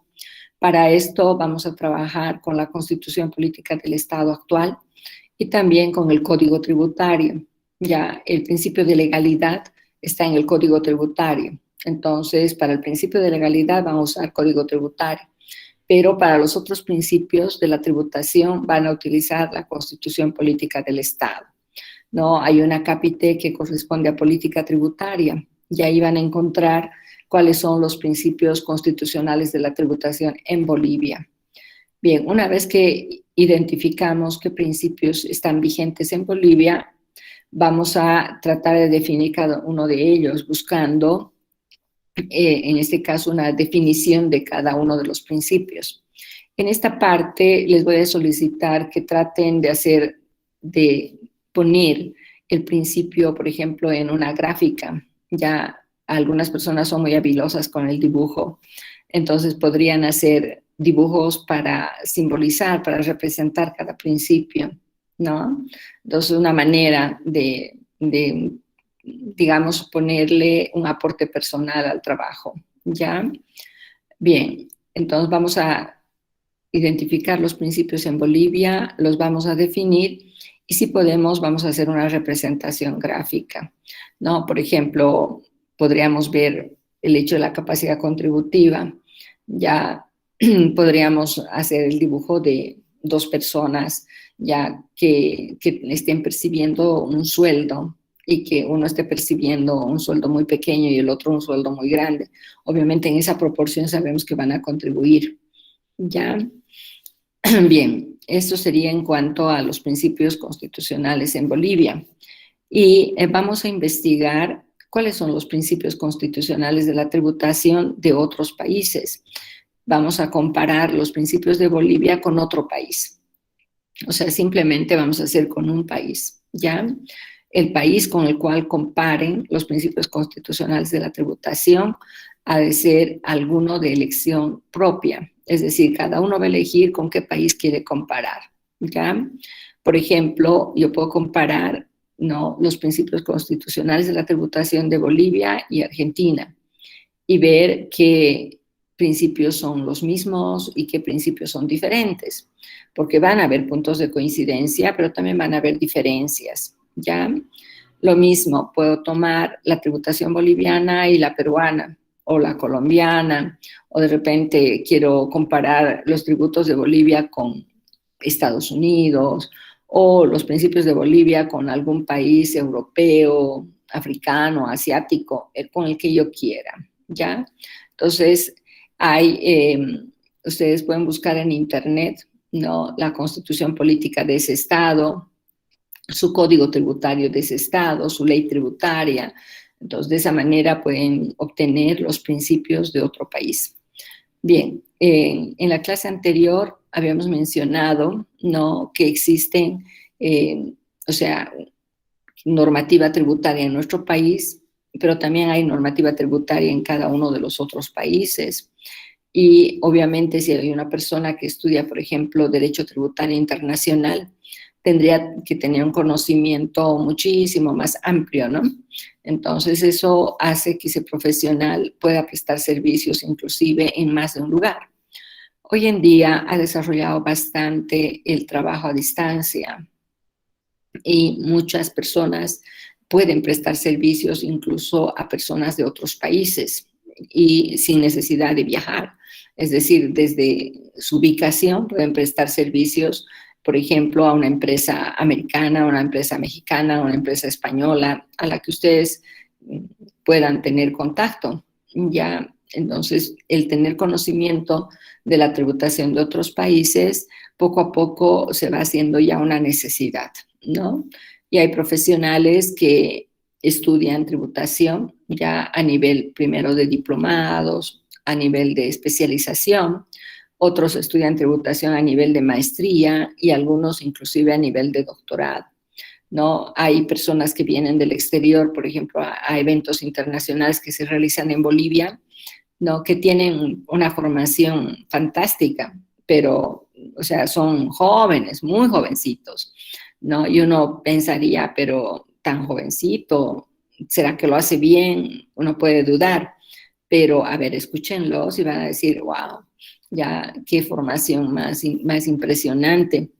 Para esto vamos a trabajar con la Constitución Política del Estado actual y también con el Código Tributario. Ya el principio de legalidad está en el Código Tributario. Entonces, para el principio de legalidad vamos a usar Código Tributario, pero para los otros principios de la tributación van a utilizar la Constitución Política del Estado. No, hay una capite que corresponde a política tributaria y ahí van a encontrar cuáles son los principios constitucionales de la tributación en Bolivia. Bien, una vez que identificamos qué principios están vigentes en Bolivia, vamos a tratar de definir cada uno de ellos, buscando, en este caso, una definición de cada uno de los principios. En esta parte les voy a solicitar que traten de poner el principio, por ejemplo, en una gráfica. Ya algunas personas son muy habilosas con el dibujo, entonces podrían hacer dibujos para simbolizar, para representar cada principio, ¿no? Entonces, una manera de digamos, ponerle un aporte personal al trabajo, ¿ya? Bien, entonces vamos a identificar los principios en Bolivia, los vamos a definir y si podemos vamos a hacer una representación gráfica, ¿no? Por ejemplo, podríamos ver el hecho de la capacidad contributiva, ya podríamos hacer el dibujo de dos personas ya que estén percibiendo un sueldo y que uno esté percibiendo un sueldo muy pequeño y el otro un sueldo muy grande. Obviamente en esa proporción sabemos que van a contribuir, ¿ya? Bien, esto sería en cuanto a los principios constitucionales en Bolivia. Y vamos a investigar cuáles son los principios constitucionales de la tributación de otros países. Vamos a comparar los principios de Bolivia con otro país. O sea, simplemente vamos a hacer con un país, ¿ya? El país con el cual comparen los principios constitucionales de la tributación ha de ser alguno de elección propia. Es decir, cada uno va a elegir con qué país quiere comparar, ¿ya? Por ejemplo, yo puedo comparar ¿no?, los principios constitucionales de la tributación de Bolivia y Argentina y ver qué principios son los mismos y qué principios son diferentes, porque van a haber puntos de coincidencia, pero también van a haber diferencias, ¿ya? Lo mismo, puedo tomar la tributación boliviana y la peruana, o la colombiana, o de repente quiero comparar los tributos de Bolivia con Estados Unidos, o los principios de Bolivia con algún país europeo, africano, asiático, con el que yo quiera, ¿ya? Entonces, ustedes pueden buscar en internet, ¿no?, la constitución política de ese estado, su código tributario de ese estado, su ley tributaria. Entonces, de esa manera pueden obtener los principios de otro país. Bien, en la clase anterior habíamos mencionado, ¿no?, que existen, o sea, normativa tributaria en nuestro país, pero también hay normativa tributaria en cada uno de los otros países. Y obviamente si hay una persona que estudia, por ejemplo, Derecho Tributario Internacional, tendría que tener un conocimiento muchísimo más amplio, ¿no? Entonces eso hace que ese profesional pueda prestar servicios inclusive en más de un lugar. Hoy en día ha desarrollado bastante el trabajo a distancia y muchas personas pueden prestar servicios incluso a personas de otros países y sin necesidad de viajar. Es decir, desde su ubicación pueden prestar servicios, por ejemplo, a una empresa americana, a una empresa mexicana, a una empresa española, a la que ustedes puedan tener contacto. Ya, entonces, el tener conocimiento de la tributación de otros países, poco a poco se va haciendo ya una necesidad, ¿no? Y hay profesionales que estudian tributación ya a nivel primero de diplomados, a nivel de especialización, otros estudian tributación a nivel de maestría y algunos inclusive a nivel de doctorado, ¿no? Hay personas que vienen del exterior, por ejemplo, a eventos internacionales que se realizan en Bolivia, ¿no?, que tienen una formación fantástica, pero, o sea, son jóvenes, muy jovencitos, ¿no? Y uno pensaría, pero tan jovencito, ¿será que lo hace bien? Uno puede dudar, pero a ver, escúchenlos y van a decir, wow, ya qué formación más impresionante,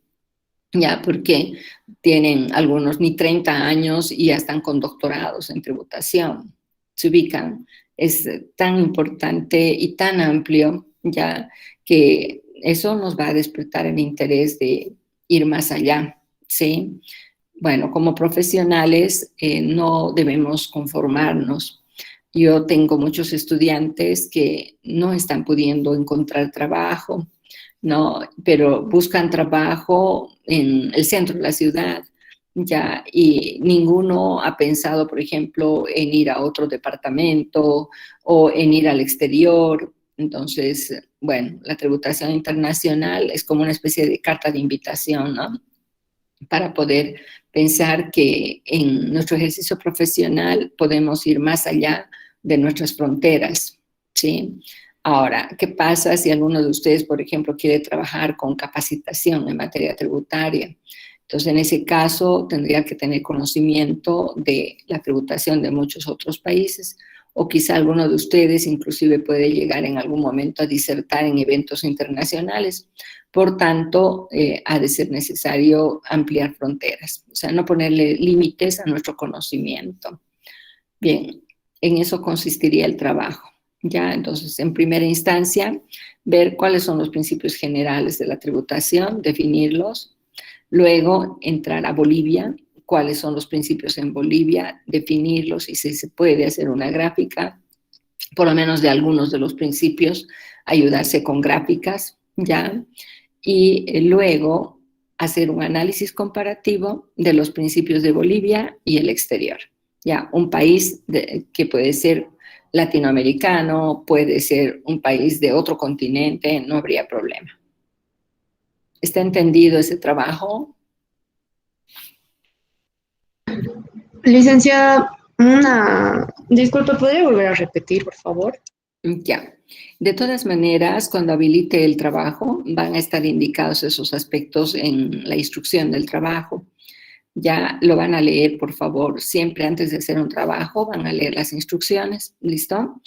ya porque tienen algunos ni 30 años y ya están con doctorados en tributación, se ubican. Es tan importante y tan amplio ya que eso nos va a despertar el interés de ir más allá, ¿sí? Bueno, como profesionales no debemos conformarnos. Yo tengo muchos estudiantes que no están pudiendo encontrar trabajo, ¿no?, pero buscan trabajo en el centro de la ciudad, ya, y ninguno ha pensado, por ejemplo, en ir a otro departamento o en ir al exterior. Entonces, bueno, la tributación internacional es como una especie de carta de invitación, ¿no?, para poder pensar que en nuestro ejercicio profesional podemos ir más allá de nuestras fronteras, ¿sí? Ahora, ¿qué pasa si alguno de ustedes, por ejemplo, quiere trabajar con capacitación en materia tributaria? Entonces, en ese caso, tendría que tener conocimiento de la tributación de muchos otros países, o quizá alguno de ustedes inclusive puede llegar en algún momento a disertar en eventos internacionales. Por tanto, ha de ser necesario ampliar fronteras, o sea, no ponerle límites a nuestro conocimiento. Bien, en eso consistiría el trabajo, ¿ya? Entonces, en primera instancia, ver cuáles son los principios generales de la tributación, definirlos. Luego, entrar a Bolivia, cuáles son los principios en Bolivia, definirlos y si se puede hacer una gráfica, por lo menos de algunos de los principios, ayudarse con gráficas, ¿ya? Y luego hacer un análisis comparativo de los principios de Bolivia y el exterior. Ya, un país que puede ser latinoamericano, puede ser un país de otro continente, no habría problema. ¿Está entendido ese trabajo? Licenciada, disculpe, ¿podría volver a repetir, por favor? Ya. De todas maneras, cuando habilite el trabajo, van a estar indicados esos aspectos en la instrucción del trabajo. Ya lo van a leer, por favor, siempre antes de hacer un trabajo, van a leer las instrucciones, ¿listo?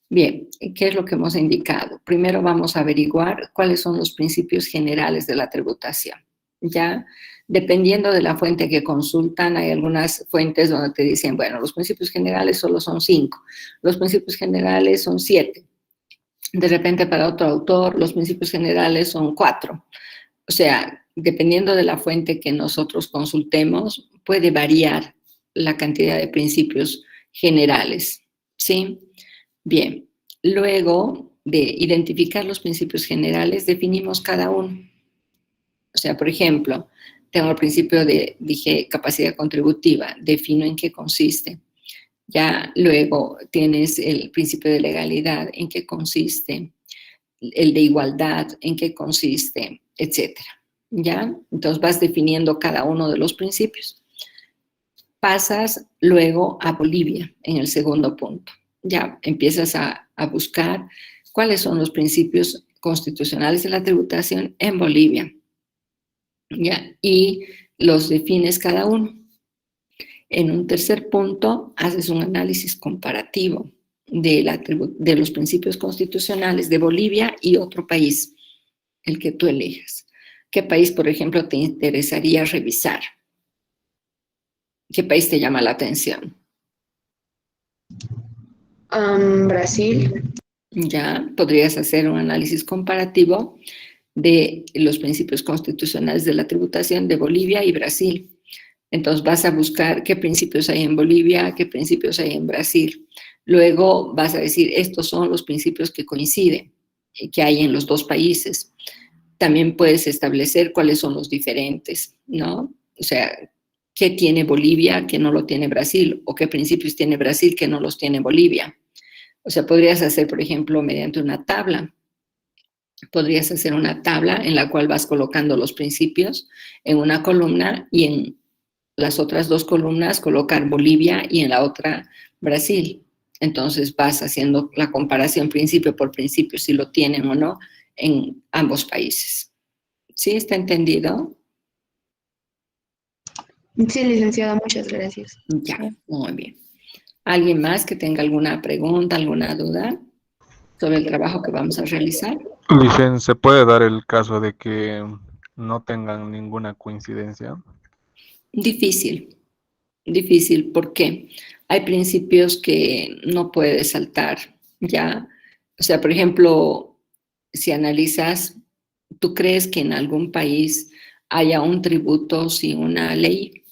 Bien, ¿qué es lo que hemos indicado? Primero vamos a averiguar cuáles son los principios generales de la tributación. Ya, dependiendo de la fuente que consultan, hay algunas fuentes donde te dicen, bueno, los principios generales solo son 5, los principios generales son 7. De repente para otro autor, los principios generales son 4. O sea, dependiendo de la fuente que nosotros consultemos, puede variar la cantidad de principios generales, ¿sí? Bien, luego de identificar los principios generales, definimos cada uno. O sea, por ejemplo, tengo el principio dije, capacidad contributiva, defino en qué consiste. Ya luego tienes el principio de legalidad, en qué consiste, el de igualdad, en qué consiste, etcétera. ¿Ya? Entonces vas definiendo cada uno de los principios. Pasas luego a Bolivia en el segundo punto. Ya empiezas a buscar cuáles son los principios constitucionales de la tributación en Bolivia. ¿Ya? Y los defines cada uno. En un tercer punto, haces un análisis comparativo de los principios constitucionales de Bolivia y otro país, el que tú elijas. ¿Qué país, por ejemplo, te interesaría revisar? ¿Qué país te llama la atención? Brasil. Ya podrías hacer un análisis comparativo de los principios constitucionales de la tributación de Bolivia y Brasil. Entonces vas a buscar qué principios hay en Bolivia, qué principios hay en Brasil. Luego vas a decir, estos son los principios que coinciden, que hay en los dos países. También puedes establecer cuáles son los diferentes, ¿no? O sea, ¿qué tiene Bolivia que no lo tiene Brasil? ¿O qué principios tiene Brasil que no los tiene Bolivia? O sea, podrías hacer, por ejemplo, mediante una tabla. Podrías hacer una tabla en la cual vas colocando los principios en una columna y en las otras dos columnas colocar Bolivia y en la otra Brasil. Entonces vas haciendo la comparación principio por principio, si lo tienen o no, en ambos países. ¿Sí está entendido? Sí, licenciada, muchas gracias. Ya, muy bien. ¿Alguien más que tenga alguna pregunta, alguna duda sobre el trabajo que vamos a realizar? Licen, ¿se puede dar el caso de que no tengan ninguna coincidencia? Difícil, ¿por qué? Hay principios que no puedes saltar, ¿ya? O sea, por ejemplo, si analizas, ¿tú crees que en algún país haya un tributo sin una ley?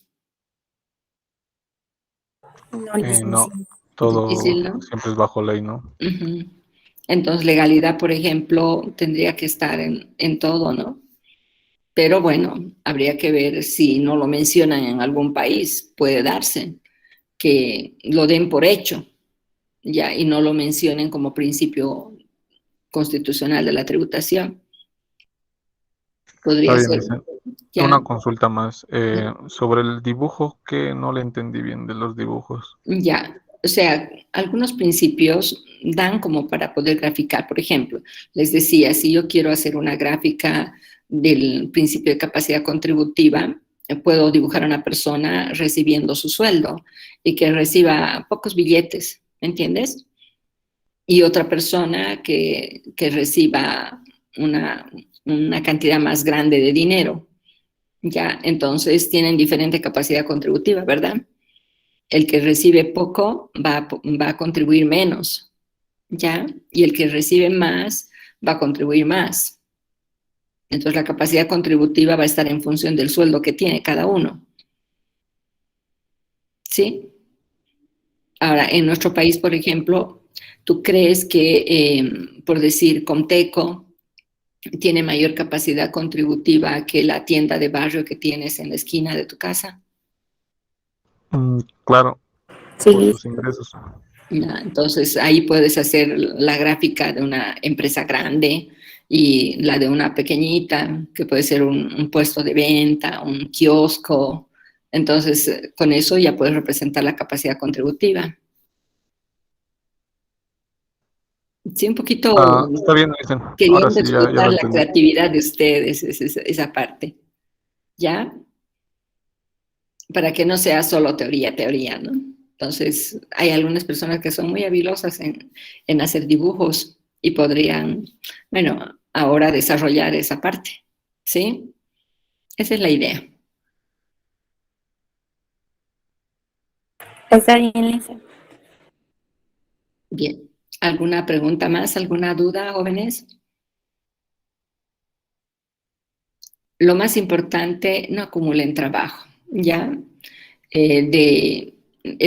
No, todo Difícil, ¿no? siempre es bajo ley, ¿no? Uh-huh. Entonces, legalidad, por ejemplo, tendría que estar en todo, ¿no? Pero bueno, habría que ver si no lo mencionan en algún país, puede darse, que lo den por hecho, ya, y no lo mencionen como principio constitucional de la tributación. Podría Está bien, ser, Licen. ya, Una consulta más. Sobre el dibujo, que no le entendí bien de los dibujos. ya. O sea, algunos principios dan como para poder graficar. Por ejemplo, les decía, si yo quiero hacer una gráfica del principio de capacidad contributiva, puedo dibujar a una persona recibiendo su sueldo y que reciba pocos billetes, ¿me entiendes? Y otra persona que reciba una cantidad más grande de dinero, ¿ya? Entonces tienen diferente capacidad contributiva, ¿verdad? El que recibe poco va a contribuir menos, ¿ya? Y el que recibe más va a contribuir más. Entonces la capacidad contributiva va a estar en función del sueldo que tiene cada uno. ¿Sí? Ahora, en nuestro país, por ejemplo, ¿tú crees que, por decir, Comteco tiene mayor capacidad contributiva que la tienda de barrio que tienes en la esquina de tu casa? Claro, por Sí. sus ingresos. ¿Ya? Entonces ahí puedes hacer la gráfica de una empresa grande y la de una pequeñita, que puede ser un puesto de venta, un kiosco. Entonces con eso ya puedes representar la capacidad contributiva. Sí, un poquito Está bien, Licen. Ahora queriendo sí, ya lo explotar la entendí. creatividad de ustedes, esa parte. ¿Ya? para que no sea solo teoría, teoría, ¿no? Entonces, hay algunas personas que son muy habilosas en hacer dibujos y podrían, bueno, ahora desarrollar esa parte, ¿sí? Esa es la idea. Está bien, Lisa. Bien. ¿Alguna pregunta más? ¿Alguna duda, jóvenes? Lo más importante, no acumulen trabajo, ¿ya? He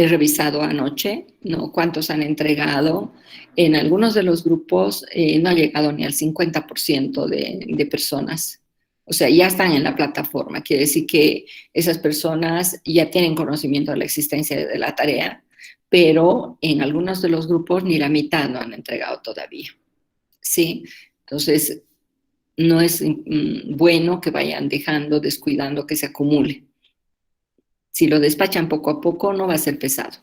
revisado anoche, ¿no? Cuántos han entregado. En algunos de los grupos no ha llegado ni al 50% de personas. O sea, ya están en la plataforma. Quiere decir que esas personas ya tienen conocimiento de la existencia de la tarea, pero en algunos de los grupos ni la mitad no han entregado todavía. ¿Sí? Entonces, no es bueno que vayan dejando, descuidando que se acumule. Si lo despachan poco a poco, no va a ser pesado.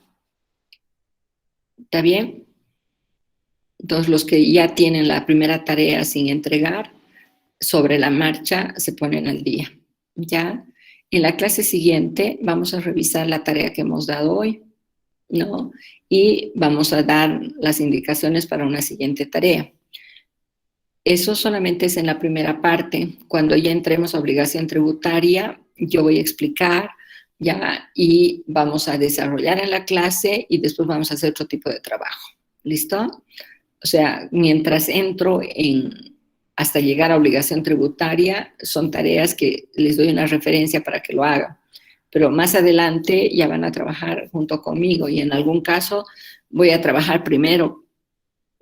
¿Está bien? Entonces, los que ya tienen la primera tarea sin entregar, sobre la marcha se ponen al día. ¿Ya? En la clase siguiente vamos a revisar la tarea que hemos dado hoy, ¿no? Y vamos a dar las indicaciones para una siguiente tarea. Eso solamente es en la primera parte. Cuando ya entremos a obligación tributaria, yo voy a explicar ya y vamos a desarrollar en la clase y después vamos a hacer otro tipo de trabajo. ¿Listo? O sea, mientras entro hasta llegar a obligación tributaria, son tareas que les doy una referencia para que lo hagan. Pero más adelante ya van a trabajar junto conmigo y en algún caso voy a trabajar primero,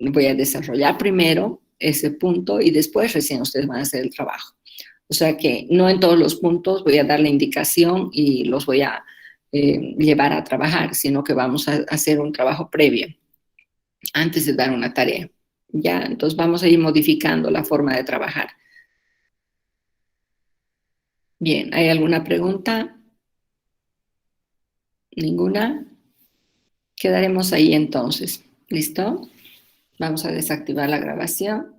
voy a desarrollar primero ese punto y después recién ustedes van a hacer el trabajo. O sea que no en todos los puntos voy a dar la indicación y los voy a llevar a trabajar, sino que vamos a hacer un trabajo previo antes de dar una tarea. ¿Ya? Entonces vamos a ir modificando la forma de trabajar. Bien, ¿hay alguna pregunta? ¿Ninguna? Quedaremos ahí entonces. ¿Listo? Vamos a desactivar la grabación.